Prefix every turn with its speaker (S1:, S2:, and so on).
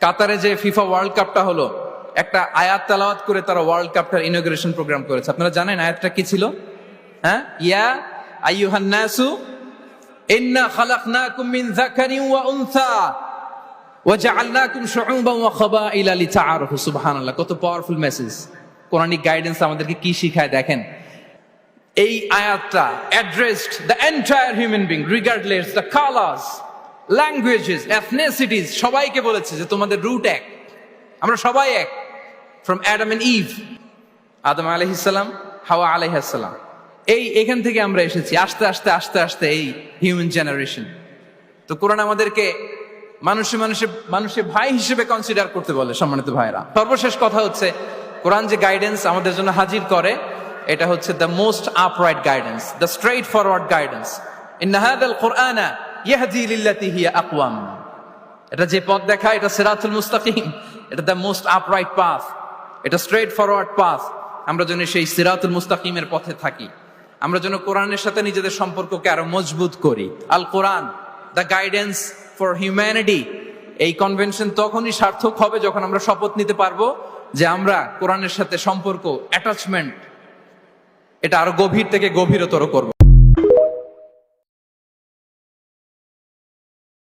S1: কাতারে যে FIFA world কাপটা হলো, একটা আয়াত তেলাওয়াত করে তারা ওয়ার্ল্ড কাপটার ইনগ্রেশন প্রোগ্রাম করেছে। আপনারা জানেন আয়াতটা কি ছিল? হ্যাঁ, ইয়া আইয়ুহান নাসু ইন্না খালাকনাকুম মিন যাকারিন ওয়া উনসা ওয়া জাআলনাকুম শুউবান ওয়া ক্বাবাইলা লিতাআরাফু। সুবহানাল্লাহ, কত পাওয়ারফুল মেসেজ। কোরআনিক গাইডেন্স আমাদেরকে কি শিখায় দেখেন। এই আয়াতটা addressed the entire human being regardless the colours, languages, এথনিসিটিস, সবাইকে বলেছে যে তোমাদের রুট এক, আমরা সবাই এক। ফ্রম অ্যাডাম এন্ড ইভ, আদম আলাইহিস সালাম, হাওয়া আলাইহিস সালাম, এখান থেকে আমরা এসেছি। আস্তে আস্তে আস্তে আস্তে এই হিউম্যান জেনারেশন। তো কোরআন আমাদেরকে মানুষে ভাই হিসেবে কনসিডার করতে বলে। সম্মানিত ভাইরা, সর্বশেষ কথা হচ্ছে কোরআন যে গাইডেন্স আমাদের জন্য হাজির করে, এটা হচ্ছে the most upright guidance, the straightforward guidance. ইন্না হাযাল কুরআনা ইয়াহদি লিল্লাতি হিয়া আকওয়াম। এটা যে পথ দেখায়, এটা সিরাতুল মুস্তাকিম, এটা দ্য মোস্ট আপরাইট পাথ, এটা স্ট্রেইট ফরওয়ার্ড পাথ। আমরা যেন সেই সিরাতুল মুস্তাকিমের পথে থাকি, আমরা যেন কোরআনের সাথে নিজেদের সম্পর্ককে আরো মজবুত করি। আল কোরআন দ্য গাইডেন্স ফর হিউম্যানিটি। এই কনভেনশন তখনই সার্থক হবে যখন আমরা শপথ নিতে পারবো যে আমরা কোরআনের সাথে সম্পর্ক, অ্যাটাচমেন্ট, এটা আরো গভীর থেকে গভীরতর করব।